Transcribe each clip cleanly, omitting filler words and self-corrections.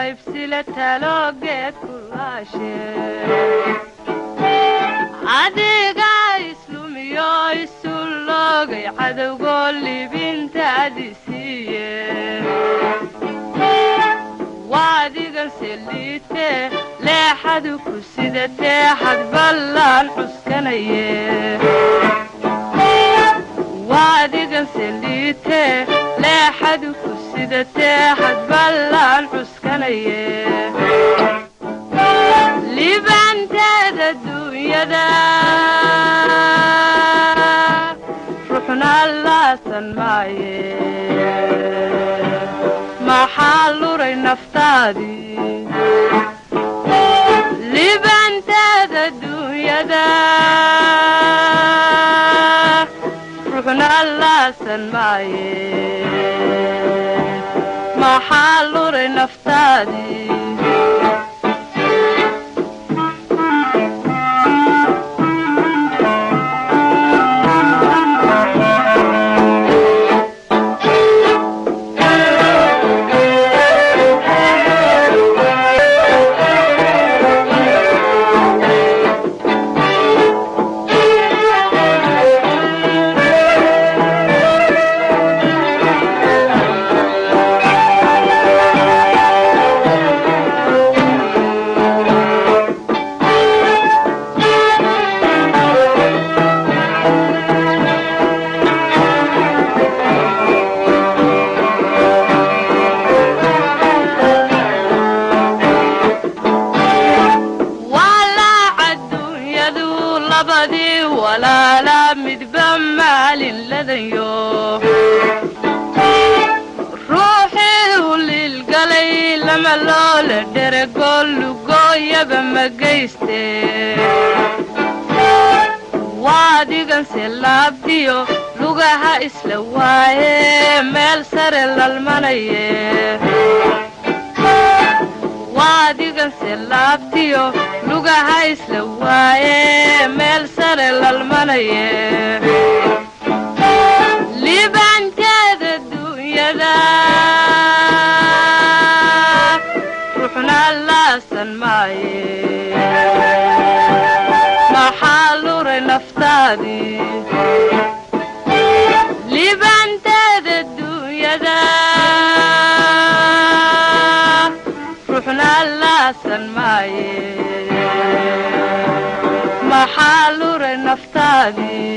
ibsilata loogeed kulaashe adiga islumiyo isuloogay cadowgoo libintaadi siiye waadigan seliite leexadu ku sidatee xad ballaan cuskanaye waadigan seliite leexadu ku sidatee xad ballaan cuskanaye libanteeda duunyada ruuxna laasan maaye maxaa luray naftaadii libanteeda duunyada ruuxna laasan maaye maxaa luray naftaadii ruuxii u liilgalay lama loola dheregolugooyaba ma geyste waadiganse laabtiyo lugaha isla waaye meel sare lalmanaye waadiganse laabtiyo lugaha isla waaye meel sare lalmanaye libanteeda duunyada ruuxna laasan maaye maxaa luray naftaadii libanteeda duunyada ruuxna laasan maaye maxaa luray naftaadii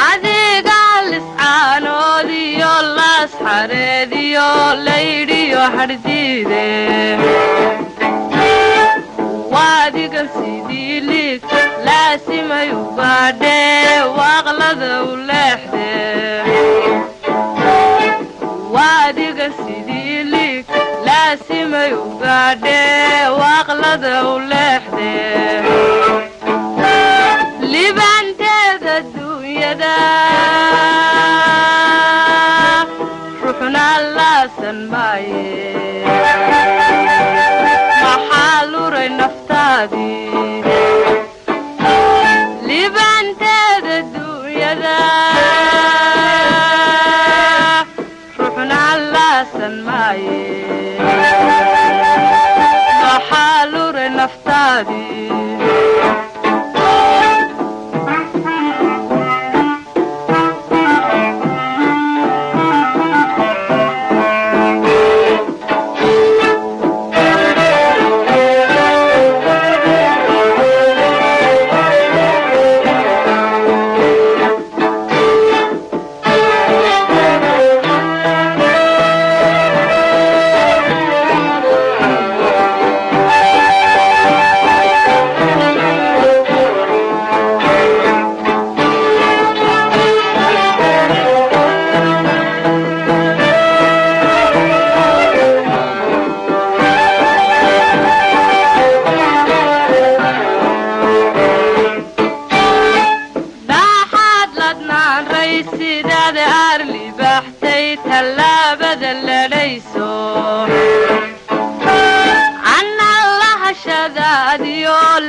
adiga liscaanoodiyo laas xareediyo laydhiyo xardhiide waadigan sidii liig laasimay u baadhee waaqlada u leexde waadigan sidii liig laasimay u baadhee waaqlada u leexde libanteeda duunyada ruuxna laasan maaye maxaa luray naftaadii libanteeda duunyada ruuxna laasan maaye maxaa luray naftaadii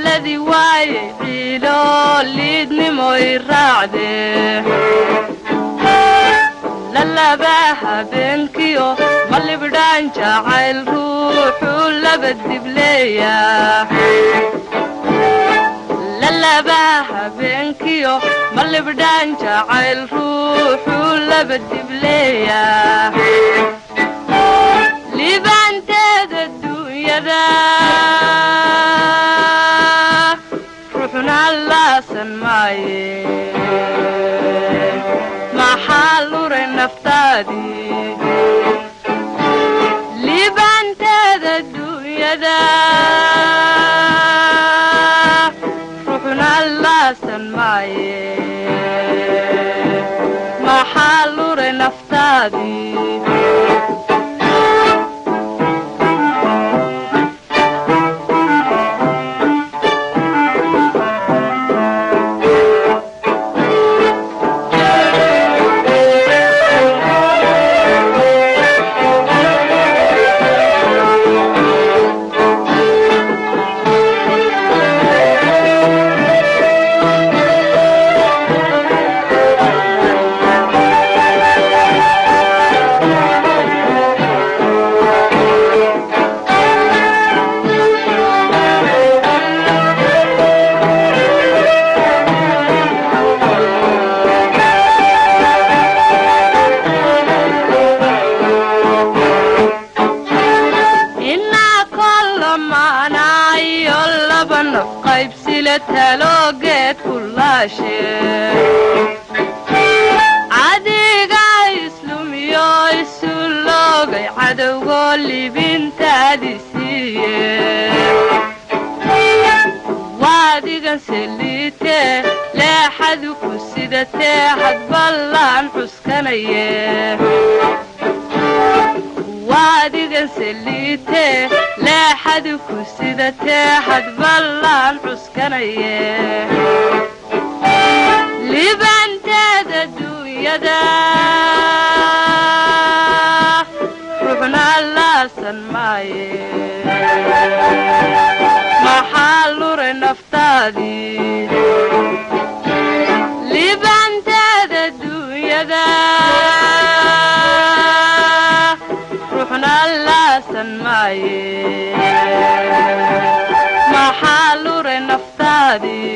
الذي واي عيلو ليدني موي راعده للا باها بنكيو مالي بدان جاعل روحو لبدي بليا للا باها بنكيو مالي بدان جاعل روحو لبدي بليا ليبان تددو يدا روحنا الله سنماي ما حالور نفتادي ليبان تددو يدا روحنا الله سنماي ما حالور نفتادي تلوجت كل شيء عاديقا يسلميو يسلوغي عدو قولي بنت عديسية وعاديقا سليته لا حد كسيدته حد بلان حسكنيه وعاديقا سليته لا حد كسيدته حد بلان حسكنيه ليبان تددو يدا روحنا الله سنماي ما حالور نفتادي ليبان تددو يدا روحنا الله سنماي ما حالور نفتادي